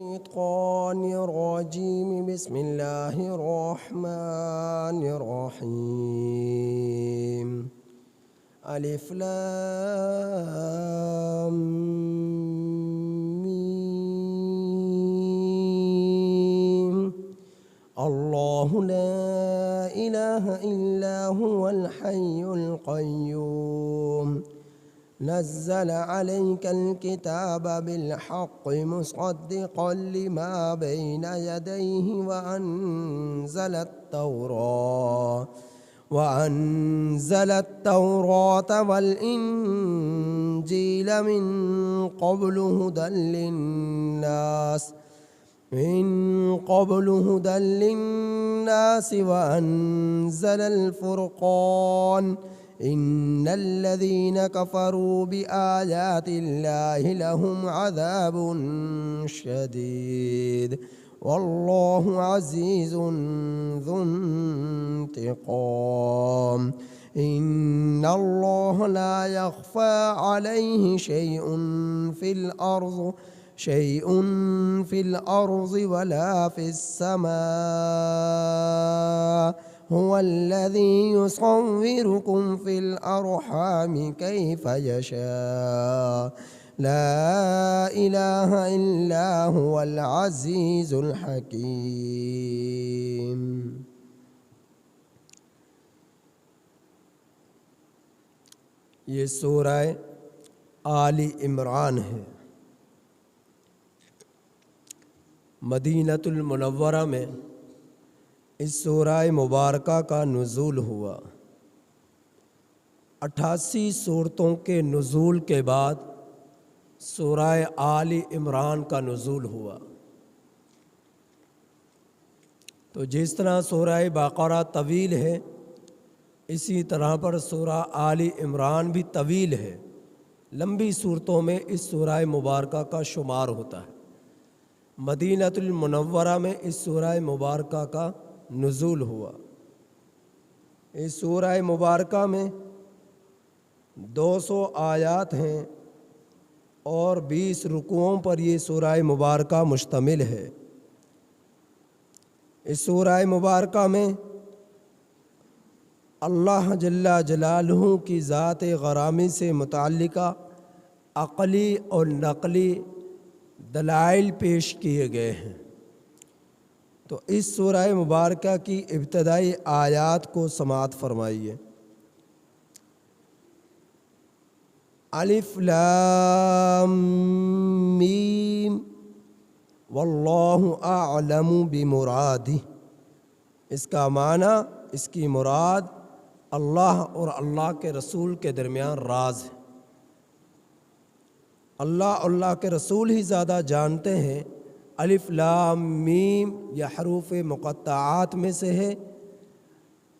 الشيطان الرجيم بسم الله الرحمن الرحيم ألف لام ميم الله لا إله إلا هو الحي القيوم نزل عليك الكتاب بالحق مصدقا لما بين يديه وأنزل التوراة والإنجيل من قبل هدى للناس وأنزل الفرقان إن الذين كفروا بآيات الله لهم عذاب شديد والله عزيز ذو انتقام إن الله لا يخفى عليه شيء في الأرض ولا في السماء هو الذي يصوركم في الأرحام كيف يشاء لا إله إلا هو العزيز الحكيم۔ یہ سورہ آل عمران ہے۔ مدینہ المنورہ میں اس سورہ مبارکہ کا نزول ہوا۔ 88 سورتوں کے نزول کے بعد سورہ آل عمران کا نزول ہوا۔ تو جس طرح سورہ بقرہ طویل ہے اسی طرح پر سورہ آل عمران بھی طویل ہے۔ لمبی صورتوں میں اس سورہ مبارکہ کا شمار ہوتا ہے۔ مدینہ المنورہ میں اس سورہ مبارکہ کا نزول ہوا۔ اس سورہ مبارکہ میں 200 آیات ہیں اور 20 رکوعوں پر یہ سورہ مبارکہ مشتمل ہے۔ اس سورہ مبارکہ میں اللہ جل جلالہ کی ذات غرامی سے متعلقہ عقلی اور نقلی دلائل پیش کیے گئے ہیں۔ تو اس سورہ مبارکہ کی ابتدائی آیات کو سماعت فرمائیے۔ الف لام میم واللہ اعلم بمرادہ۔ اس کا معنی، اس کی مراد اللہ اور اللہ کے رسول کے درمیان راز ہے۔ اللہ اور اللہ کے رسول ہی زیادہ جانتے ہیں۔ الف لام میم یہ حروف مقطعات میں سے ہے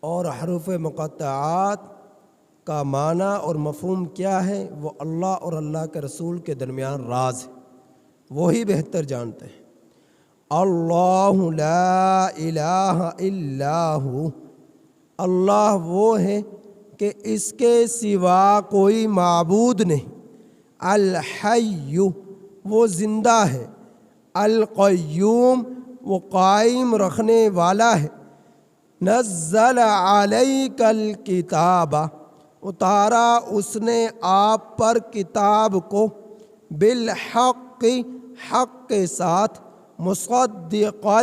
اور حروف مقطعات کا معنی اور مفہوم کیا ہے وہ اللہ اور اللہ کے رسول کے درمیان راز ہے، وہی بہتر جانتے ہیں۔ اللہ لا الہ الا ہو، اللہ وہ ہے کہ اس کے سوا کوئی معبود نہیں۔ الحی وہ زندہ ہے، القیوم وہ قائم رکھنے والا ہے۔ نزل علیک الکتاب اتارا اس نے آپ پر کتاب کو، بالحق حق کے ساتھ، مصدقا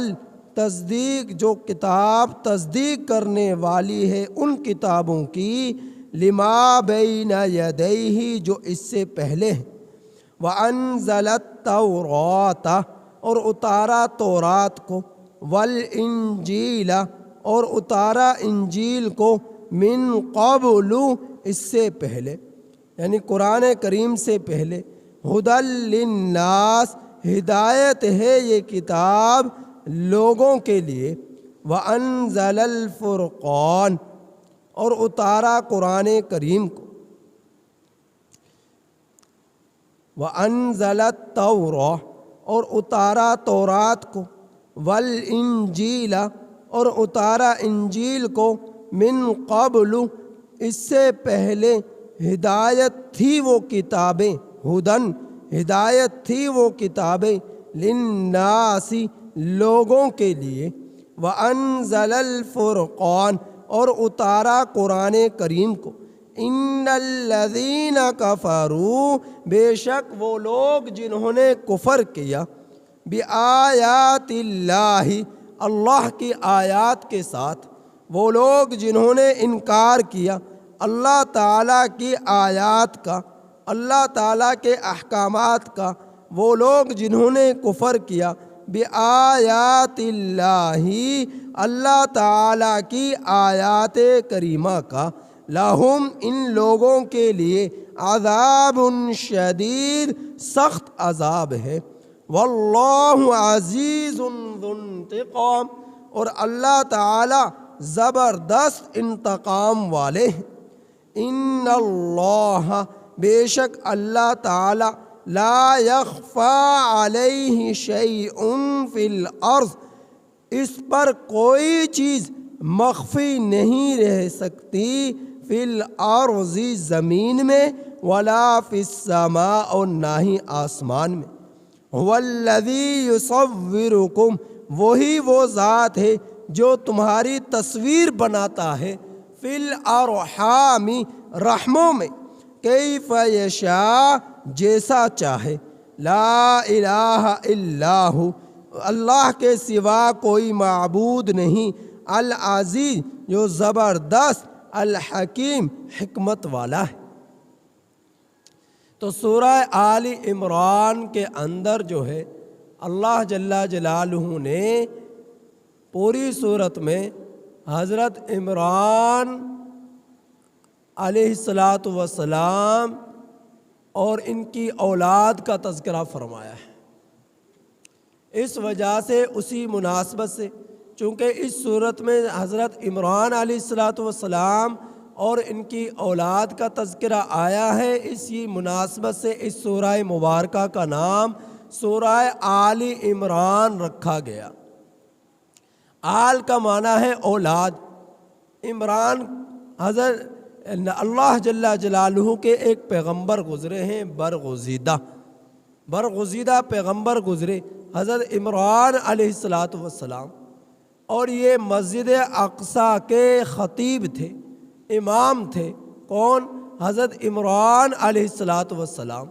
تصدیق جو کتاب تصدیق کرنے والی ہے ان کتابوں کی، لما بین یدیہ جو اس سے پہلے ہیں، وانزل التوراۃ اور اتارا تورات کو، والانجیل اور اتارا انجیل کو، من قبل اس سے پہلے یعنی قرآن کریم سے پہلے، ہدی للناس ہدایت ہے یہ کتاب لوگوں کے لیے، وانزل الفرقان اور اتارا قرآن کریم کو، وانزل التوراۃ اور اتارا تورات کو، والانجیل اور اتارا انجیل کو، من قبل اس سے پہلے، ہدایت تھی وہ کتابیں، ہدن ہدایت تھی وہ کتابیں، للناسی لوگوں کے لیے، وانزل الفرقان اور اتارا قرآن کریم کو، ان الذین کفروا بے شک وہ لوگ جنہوں نے کفر کیا، بآیات اللہ اللہ کی آیات کے ساتھ، وہ لوگ جنہوں نے انکار کیا اللہ تعالیٰ کی آیات کا، اللہ تعالیٰ کے احکامات کا، وہ لوگ جنہوں نے کفر کیا بآیات اللہ اللہ تعالیٰ کی آیات کریمہ کا، لہم ان لوگوں کے لیے عذاب شدید سخت عذاب ہے، واللہ عزیز ذو انتقام اور اللہ تعالی زبردست انتقام والے ہیں، ان اللہ بے شک اللہ تعالی لا یخفی علیہ شیء فی الارض اس پر کوئی چیز مخفی نہیں رہ سکتی، فی الارض زمین میں، ولا فی السماء اور نہ ہی آسمان میں، هو الذی یصورکم وہی وہ ذات ہے جو تمہاری تصویر بناتا ہے، فی الارحام رحموں میں، کیف یشاء جیسا چاہے، لا الہ الا ہو اللہ کے سوا کوئی معبود نہیں، العزیز جو زبردست، الحکیم حکمت والا ہے۔ تو سورہ آل عمران کے اندر جو ہے اللہ جل جلالہ نے پوری صورت میں حضرت عمران علیہ السلام اور ان کی اولاد کا تذکرہ فرمایا ہے۔ اس وجہ سے اسی مناسبت سے چونکہ اس صورت میں حضرت عمران علیہ السلام اور ان کی اولاد کا تذکرہ آیا ہے، اسی مناسبت سے اس سورہ مبارکہ کا نام سورہ آل عمران رکھا گیا۔ آل کا معنی ہے اولاد، عمران حضرت اللہ جل جلالہ کے ایک پیغمبر گزرے ہیں، برگزیدہ پیغمبر گزرے حضرت عمران علیہ السلام، اور یہ مسجد اقصیٰ کے خطیب تھے، امام تھے۔ کون؟ حضرت عمران علیہ السلام۔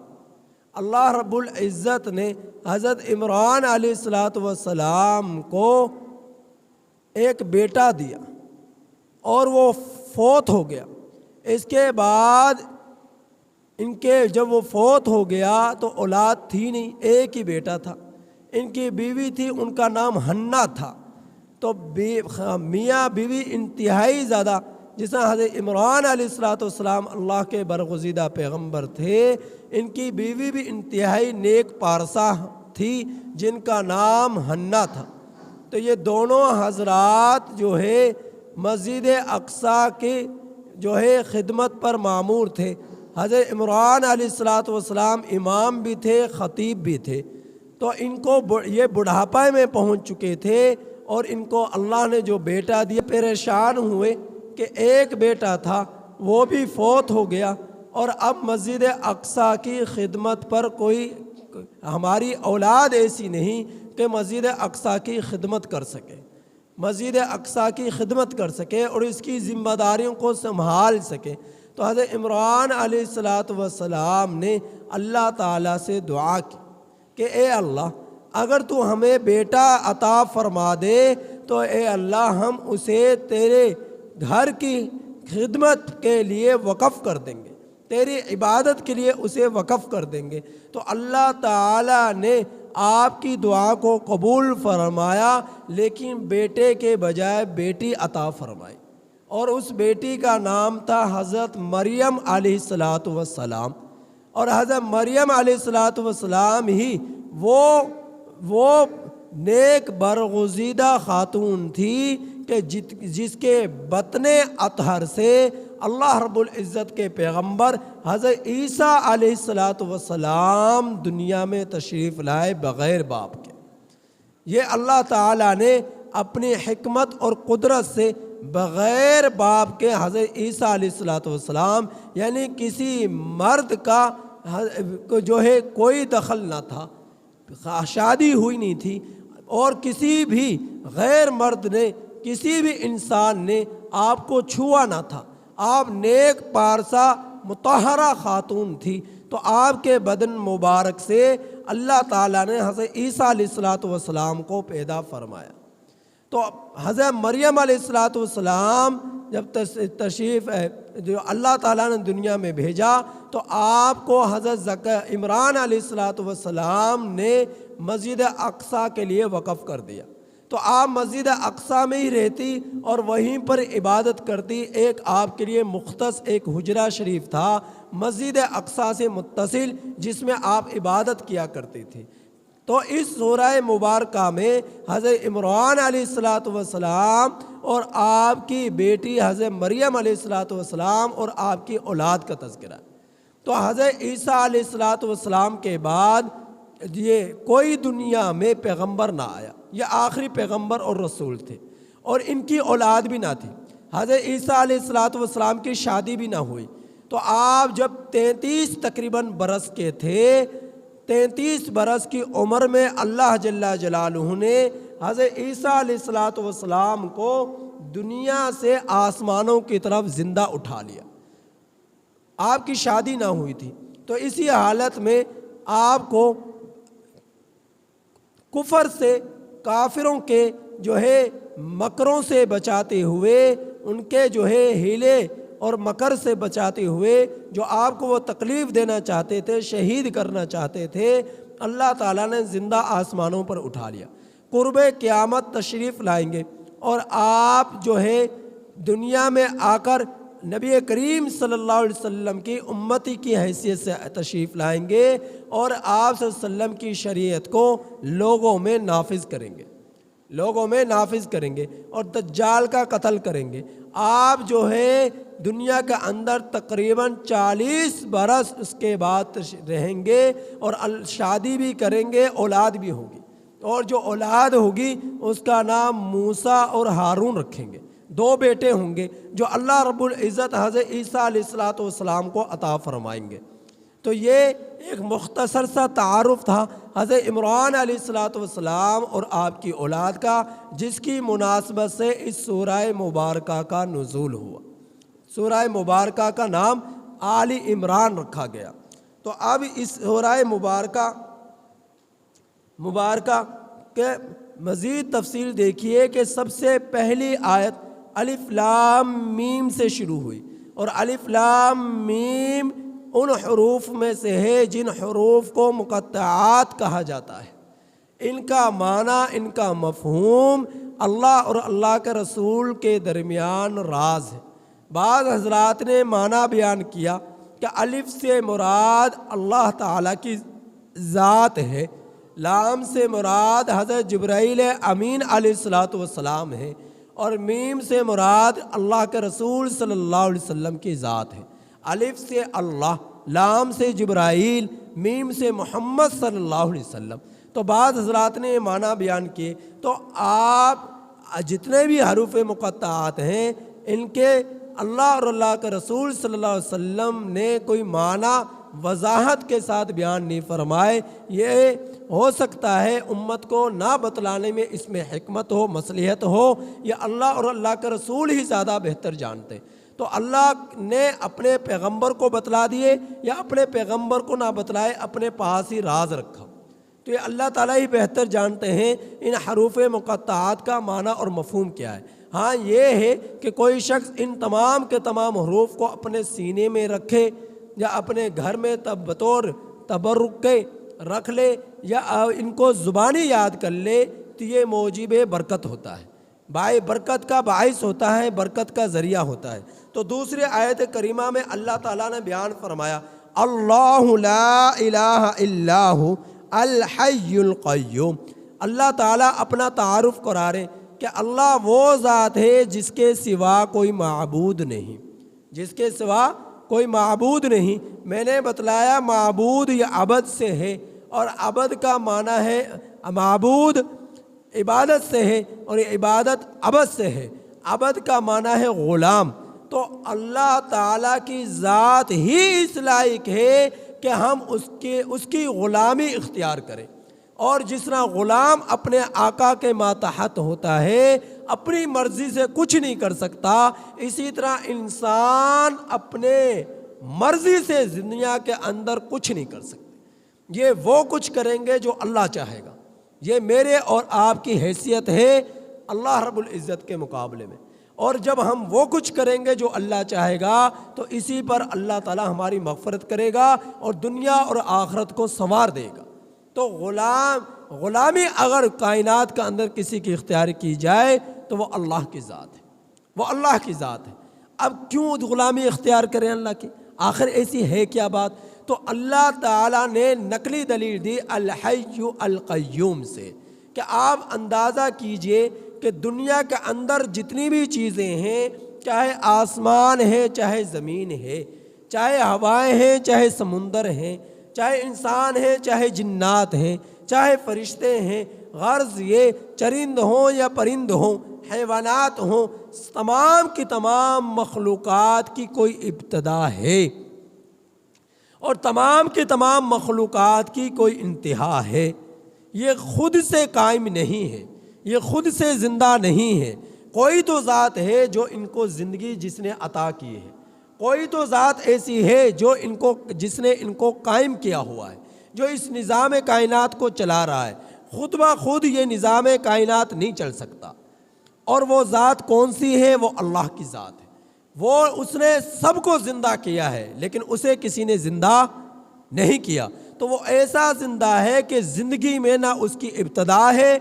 اللہ رب العزت نے حضرت عمران علیہ السلام کو ایک بیٹا دیا اور وہ فوت ہو گیا۔ اس کے بعد ان کے جب وہ فوت ہو گیا تو اولاد تھی نہیں، ایک ہی بیٹا تھا۔ ان کی بیوی تھی، ان کا نام حنہ تھا۔ تو میاں بیوی انتہائی زیادہ، جس طرح حضرت عمران علیہ السلام اللہ کے برگزیدہ پیغمبر تھے، ان کی بیوی بھی انتہائی نیک پارسا تھی جن کا نام حنہ تھا۔ تو یہ دونوں حضرات جو ہے مسجد اقصیٰ کے جو ہے خدمت پر مامور تھے۔ حضرت عمران علیہ السلام امام بھی تھے، خطیب بھی تھے۔ تو ان کو یہ بڑھاپے میں پہنچ چکے تھے اور ان کو اللہ نے جو بیٹا دیا، پریشان ہوئے کہ ایک بیٹا تھا وہ بھی فوت ہو گیا، اور اب مسجد اقصیٰ کی خدمت پر کوئی ہماری اولاد ایسی نہیں کہ مسجد اقصیٰ کی خدمت کر سکے، مسجد اقصیٰ کی خدمت کر سکے اور اس کی ذمہ داریوں کو سنبھال سکے۔ تو حضرت عمران علیہ السلام نے اللہ تعالیٰ سے دعا کی کہ اے اللہ، اگر تو ہمیں بیٹا عطا فرما دے تو اے اللہ ہم اسے تیرے گھر کی خدمت کے لیے وقف کر دیں گے، تیری عبادت کے لیے اسے وقف کر دیں گے۔ تو اللہ تعالیٰ نے آپ کی دعا کو قبول فرمایا، لیکن بیٹے کے بجائے بیٹی عطا فرمائی، اور اس بیٹی کا نام تھا حضرت مریم علیہ السلام۔ اور حضرت مریم علیہ السلام ہی وہ نیک برگزیدہ خاتون تھی کہ جس کے بطن اطہر سے اللہ رب العزت کے پیغمبر حضرت عیسیٰ علیہ السلام دنیا میں تشریف لائے بغیر باپ کے۔ یہ اللہ تعالیٰ نے اپنی حکمت اور قدرت سے بغیر باپ کے حضرت عیسیٰ علیہ السلام یعنی کسی مرد کا جو ہے کوئی دخل نہ تھا، شادی ہوئی نہیں تھی، اور کسی بھی غیر مرد نے، کسی بھی انسان نے آپ کو چھوا نہ تھا، آپ نیک پارسا مطہرہ خاتون تھی، تو آپ کے بدن مبارک سے اللہ تعالیٰ نے حضرت عیسیٰ علیہ السلام کو پیدا فرمایا۔ تو حضرت مریم علیہ السلام جب تشریف جو اللہ تعالیٰ نے دنیا میں بھیجا، تو آپ کو حضرت عمران علیہ السلام نے مسجد اقصیٰ کے لیے وقف کر دیا، تو آپ مسجد اقصیٰ میں ہی رہتی اور وہیں پر عبادت کرتی۔ ایک آپ کے لیے مختص ایک حجرہ شریف تھا مسجد اقصیٰ سے متصل، جس میں آپ عبادت کیا کرتی تھی۔ تو اس سورہ مبارکہ میں حضرت عمران علیہ السلام اور آپ کی بیٹی حضرت مریم علیہ السلام اور آپ کی اولاد کا تذکرہ ہے۔ تو حضرت عیسیٰ علیہ السلام کے بعد یہ کوئی دنیا میں پیغمبر نہ آیا، یہ آخری پیغمبر اور رسول تھے، اور ان کی اولاد بھی نہ تھی۔ حضرت عیسیٰ علیہ السلام کی شادی بھی نہ ہوئی۔ تو آپ جب 33 تقریباً برس کے تھے، 33 برس کی عمر میں اللہ جل جلالہ نے حضرت عیسیٰ علیہ السلام کو دنیا سے آسمانوں کی طرف زندہ اٹھا لیا۔ آپ کی شادی نہ ہوئی تھی، تو اسی حالت میں آپ کو کفر سے، کافروں کے جو ہے مکروں سے بچاتے ہوئے، ان کے جو ہے ہیلے اور مکر سے بچاتے ہوئے، جو آپ کو وہ تکلیف دینا چاہتے تھے، شہید کرنا چاہتے تھے، اللہ تعالیٰ نے زندہ آسمانوں پر اٹھا لیا۔ قرب قیامت تشریف لائیں گے، اور آپ جو ہے دنیا میں آ کر نبی کریم صلی اللہ علیہ وسلم کی امتی کی حیثیت سے تشریف لائیں گے، اور آپ صلی اللہ علیہ وسلم کی شریعت کو لوگوں میں نافذ کریں گے، لوگوں میں نافذ کریں گے، اور دجال کا قتل کریں گے۔ آپ جو ہے دنیا کے اندر تقریباً 40 برس اس کے بعد رہیں گے، اور شادی بھی کریں گے، اولاد بھی ہوگی، اور جو اولاد ہوگی اس کا نام موسیٰ اور ہارون رکھیں گے۔ 2 بیٹے ہوں گے جو اللہ رب العزت حضرت عیسیٰ علیہ السلام کو عطا فرمائیں گے۔ تو یہ ایک مختصر سا تعارف تھا حضرت عمران علیہ السلام اور آپ کی اولاد کا، جس کی مناسبت سے اس سورہ مبارکہ کا نزول ہوا۔ سورہ مبارکہ کا نام آل عمران رکھا گیا۔ تو اب اس سورہ مبارکہ کے مزید تفصیل دیکھیے کہ سب سے پہلی آیت الف لام میم سے شروع ہوئی، اور الف لام میم ان حروف میں سے ہے جن حروف کو مقطعات کہا جاتا ہے۔ ان کا معنی، ان کا مفہوم اللہ اور اللہ کے رسول کے درمیان راز ہے۔ بعض حضرات نے معنی بیان کیا کہ الف سے مراد اللہ تعالیٰ کی ذات ہے، لام سے مراد حضرت جبرائیل امین علیہ السلام ہے، اور میم سے مراد اللہ کے رسول صلی اللہ علیہ وسلم کی ذات ہے۔ الف سے اللہ، لام سے جبرائیل، میم سے محمد صلی اللہ علیہ وسلم۔ تو بعض حضرات نے معنی بیان کیے۔ تو آپ جتنے بھی حروف مقطعات ہیں، ان کے اللہ اور اللہ کے رسول صلی اللہ علیہ وسلم نے کوئی معنی وضاحت کے ساتھ بیان نہیں فرمائے۔ یہ ہو سکتا ہے امت کو نہ بتلانے میں اس میں حکمت ہو، مصلحت ہو، یا اللہ اور اللہ کے رسول ہی زیادہ بہتر جانتے۔ تو اللہ نے اپنے پیغمبر کو بتلا دیے، یا اپنے پیغمبر کو نہ بتلائے، اپنے پاس ہی راز رکھا۔ تو یہ اللہ تعالیٰ ہی بہتر جانتے ہیں ان حروف مقطعات کا معنی اور مفہوم کیا ہے۔ ہاں یہ ہے کہ کوئی شخص ان تمام کے تمام حروف کو اپنے سینے میں رکھے، یا اپنے گھر میں بطور تبرک کے رکھ لے، یا ان کو زبانی یاد کر لے، تو یہ موجب برکت ہوتا ہے، برکت کا باعث ہوتا ہے، برکت کا ذریعہ ہوتا ہے۔ تو دوسری آیت کریمہ میں اللہ تعالیٰ نے بیان فرمایا اللہ لا الہ الا ہو الحی القیوم۔ اللہ تعالیٰ اپنا تعارف کرا رہے کہ اللہ وہ ذات ہے جس کے سوا کوئی معبود نہیں، جس کے سوا کوئی معبود نہیں۔ میں نے بتلایا معبود یا عبد سے ہے، اور عبد کا معنی ہے معبود عبادت سے ہے، اور عبادت عبد سے ہے۔ عبد کا معنی ہے غلام۔ تو اللہ تعالیٰ کی ذات ہی اس لائق ہے کہ ہم اس کی غلامی اختیار کریں۔ اور جس طرح غلام اپنے آقا کے ماتحت ہوتا ہے، اپنی مرضی سے کچھ نہیں کر سکتا، اسی طرح انسان اپنے مرضی سے دنیا کے اندر کچھ نہیں کر سکتے۔ یہ وہ کچھ کریں گے جو اللہ چاہے گا۔ یہ میرے اور آپ کی حیثیت ہے اللہ رب العزت کے مقابلے میں، اور جب ہم وہ کچھ کریں گے جو اللہ چاہے گا تو اسی پر اللہ تعالی ہماری مغفرت کرے گا اور دنیا اور آخرت کو سنوار دے گا۔ تو غلامی اگر کائنات کا اندر کسی کی اختیار کی جائے تو وہ اللہ کی ذات ہے، وہ اللہ کی ذات ہے۔ اب کیوں غلامی اختیار کریں اللہ کی؟ آخر ایسی ہے کیا بات؟ تو اللہ تعالیٰ نے نقلی دلیل دی الحی القیوم سے کہ آپ اندازہ کیجئے کہ دنیا کے اندر جتنی بھی چیزیں ہیں، چاہے آسمان ہے، چاہے زمین ہے، چاہے ہوائیں ہیں، چاہے سمندر ہیں، چاہے انسان ہیں، چاہے جنات ہیں، چاہے فرشتے ہیں، غرض یہ چرند ہوں یا پرند ہوں، حیوانات ہوں، تمام کی تمام مخلوقات کی کوئی ابتدا ہے اور تمام کی تمام مخلوقات کی کوئی انتہا ہے۔ یہ خود سے قائم نہیں ہے، یہ خود سے زندہ نہیں ہے۔ کوئی تو ذات ہے جو ان کو زندگی جس نے عطا کی ہے، کوئی تو ذات ایسی ہے جو جس نے ان کو قائم کیا ہوا ہے، جو اس نظام کائنات کو چلا رہا ہے۔ خود بخود یہ نظام کائنات نہیں چل سکتا، اور وہ ذات کون سی ہے؟ وہ اللہ کی ذات ہے۔ وہ اس نے سب کو زندہ کیا ہے لیکن اسے کسی نے زندہ نہیں کیا، تو وہ ایسا زندہ ہے کہ زندگی میں نہ اس کی ابتدا ہے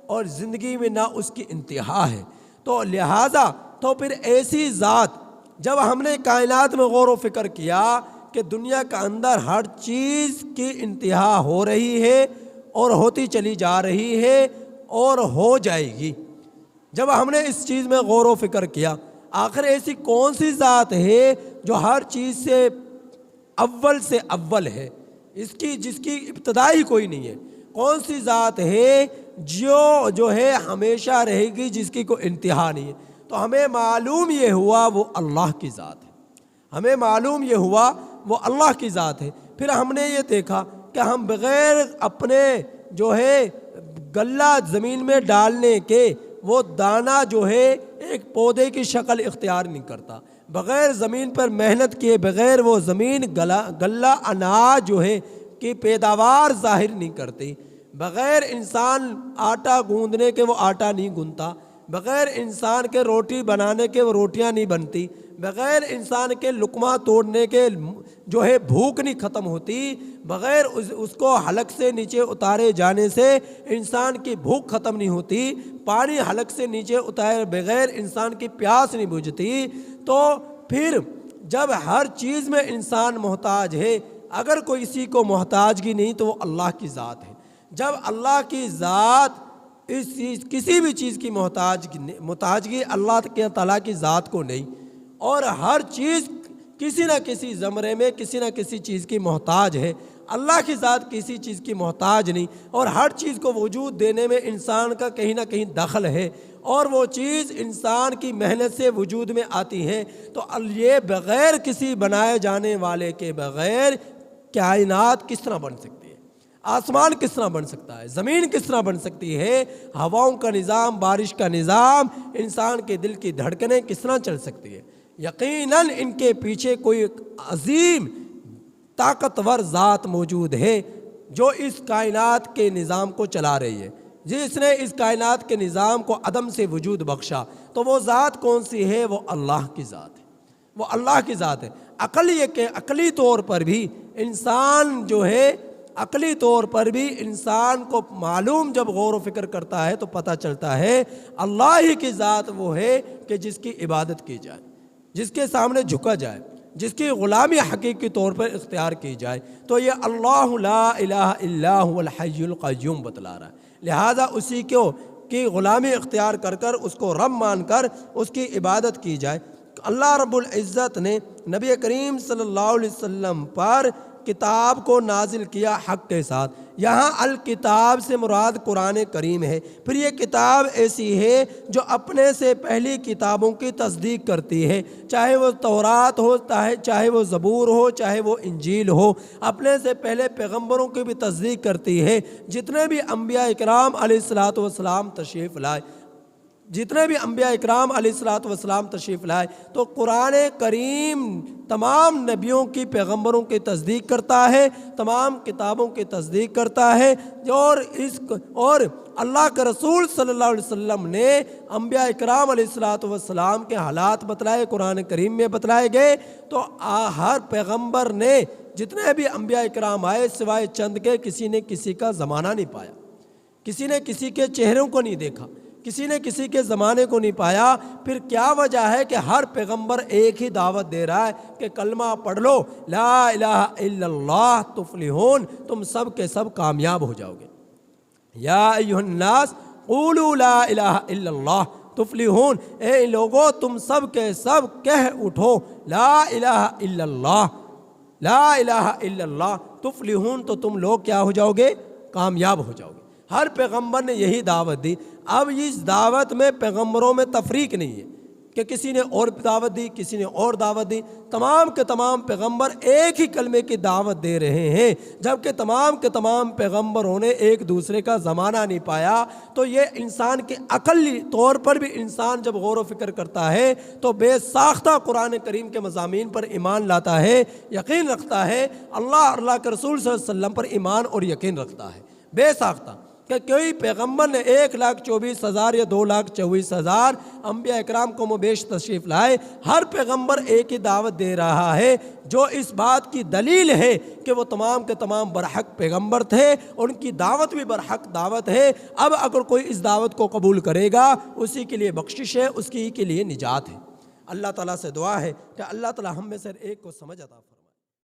اور زندگی میں نہ اس کی انتہا ہے۔ تو لہٰذا تو پھر ایسی ذات، جب ہم نے کائنات میں غور و فکر کیا کہ دنیا کے اندر ہر چیز کی انتہا ہو رہی ہے اور ہوتی چلی جا رہی ہے اور ہو جائے گی، جب ہم نے اس چیز میں غور و فکر کیا آخر ایسی کون سی ذات ہے جو ہر چیز سے اول ہے، جس کی ابتدا ہی کوئی نہیں ہے؟ کون سی ذات ہے جو ہے ہمیشہ رہے گی، جس کی کوئی انتہا نہیں ہے؟ تو ہمیں معلوم یہ ہوا وہ اللہ کی ذات ہے، ہمیں معلوم یہ ہوا وہ اللہ کی ذات ہے۔ پھر ہم نے یہ دیکھا کہ ہم بغیر اپنے جو ہے غلہ زمین میں ڈالنے کے، وہ دانہ جو ہے ایک پودے کی شکل اختیار نہیں کرتا، بغیر زمین پر محنت کیے بغیر وہ زمین غلہ اناج جو ہے کہ پیداوار ظاہر نہیں کرتی، بغیر انسان آٹا گوندنے کے وہ آٹا نہیں گونتا، بغیر انسان کے روٹی بنانے کے وہ روٹیاں نہیں بنتی، بغیر انسان کے لقمہ توڑنے کے جو ہے بھوک نہیں ختم ہوتی، بغیر اس کو حلق سے نیچے اتارے جانے سے انسان کی بھوک ختم نہیں ہوتی، پانی حلق سے نیچے اتارے بغیر انسان کی پیاس نہیں بجھتی۔ تو پھر جب ہر چیز میں انسان محتاج ہے، اگر کوئی کسی کو محتاجگی نہیں تو وہ اللہ کی ذات ہے۔ جب اللہ کی ذات کسی بھی چیز کی محتاجگی اللہ کے تعالیٰ کی ذات کو نہیں، اور ہر چیز کسی نہ کسی زمرے میں کسی نہ کسی چیز کی محتاج ہے، اللہ کی ذات کسی چیز کی محتاج نہیں، اور ہر چیز کو وجود دینے میں انسان کا کہیں نہ کہیں دخل ہے، اور وہ چیز انسان کی محنت سے وجود میں آتی ہے۔ تو یہ بغیر کسی بنائے جانے والے کے بغیر کائنات کس طرح بن سکتی ہے؟ آسمان کس طرح بن سکتا ہے؟ زمین کس طرح بن سکتی ہے؟ ہواؤں کا نظام، بارش کا نظام، انسان کے دل کی دھڑکنیں کس طرح چل سکتی ہے؟ یقیناً ان کے پیچھے کوئی عظیم طاقتور ذات موجود ہے جو اس کائنات کے نظام کو چلا رہی ہے، جس نے اس کائنات کے نظام کو عدم سے وجود بخشا۔ تو وہ ذات کون سی ہے؟ وہ اللہ کی ذات ہے، وہ اللہ کی ذات ہے۔ عقلی طور پر بھی انسان جو ہے، عقلی طور پر بھی انسان کو معلوم، جب غور و فکر کرتا ہے تو پتہ چلتا ہے اللہ ہی کی ذات وہ ہے کہ جس کی عبادت کی جائے، جس کے سامنے جھکا جائے، جس کی غلامی حقیقی طور پر اختیار کی جائے۔ تو یہ اللہ لا الہ الا هو الحی القیوم بتلا رہا ہے، لہذا اسی کی غلامی اختیار کر اس کو رب مان کر اس کی عبادت کی جائے۔ اللہ رب العزت نے نبی کریم صلی اللہ علیہ وسلم پر کتاب کو نازل کیا حق کے ساتھ۔ یہاں الکتاب سے مراد قرآن کریم ہے۔ پھر یہ کتاب ایسی ہے جو اپنے سے پہلی کتابوں کی تصدیق کرتی ہے، چاہے وہ تورات ہو، چاہے وہ زبور ہو، چاہے وہ انجیل ہو، اپنے سے پہلے پیغمبروں کی بھی تصدیق کرتی ہے۔ جتنے بھی انبیاء اکرام علیہ الصلوۃ والسلام تشریف لائے، جتنے بھی انبیاء اکرام علیہ الصلوۃ والسلام تشریف لائے، تو قرآن کریم تمام نبیوں کی، پیغمبروں کی تصدیق کرتا ہے، تمام کتابوں کی تصدیق کرتا ہے۔ اور اللہ کے رسول صلی اللہ علیہ وسلم نے انبیاء اکرام علیہ الصلوۃ والسلام کے حالات بتلائے، قرآن کریم میں بتلائے گئے۔ تو ہر پیغمبر نے، جتنے بھی انبیاء اکرام آئے سوائے چند کے، کسی نے کسی کا زمانہ نہیں پایا، کسی نے کسی کے چہروں کو نہیں دیکھا، کسی نے کسی کے زمانے کو نہیں پایا۔ پھر کیا وجہ ہے کہ ہر پیغمبر ایک ہی دعوت دے رہا ہے کہ کلمہ پڑھ لو، لا الہ الا اللہ تفلحون، تم سب کے سب کامیاب ہو جاؤ گے۔ یا ایھا الناس قولوا لا الہ الا اللہ تفلحون، اے لوگو تم سب کے سب کہہ اٹھو لا الہ الا اللہ، لا الہ الا اللہ تفلحون، تو تم لوگ کیا ہو جاؤ گے؟ کامیاب ہو جاؤ گے۔ ہر پیغمبر نے یہی دعوت دی۔ اب اس دعوت میں پیغمبروں میں تفریق نہیں ہے کہ کسی نے اور دعوت دی، کسی نے اور دعوت دی، تمام کے تمام پیغمبر ایک ہی کلمے کی دعوت دے رہے ہیں، جبکہ تمام کے تمام پیغمبروں نے ایک دوسرے کا زمانہ نہیں پایا۔ تو یہ انسان کے عقلی طور پر بھی انسان جب غور و فکر کرتا ہے تو بے ساختہ قرآن کریم کے مضامین پر ایمان لاتا ہے، یقین رکھتا ہے، اللہ کے رسول صلی اللہ علیہ وسلم پر ایمان اور یقین رکھتا ہے بے ساختہ، کہ کوئی پیغمبر نے 1,24,000 یا 2,24,000 انبیاء اکرام کو بیش تشریف لائے، ہر پیغمبر ایک ہی دعوت دے رہا ہے، جو اس بات کی دلیل ہے کہ وہ تمام کے تمام برحق پیغمبر تھے، ان کی دعوت بھی برحق دعوت ہے۔ اب اگر کوئی اس دعوت کو قبول کرے گا، اسی کے لیے بخشش ہے، اس کی کے لیے نجات ہے۔ اللہ تعالیٰ سے دعا ہے کہ اللہ تعالیٰ ہم میں سے ایک کو سمجھ عطا فرمائے۔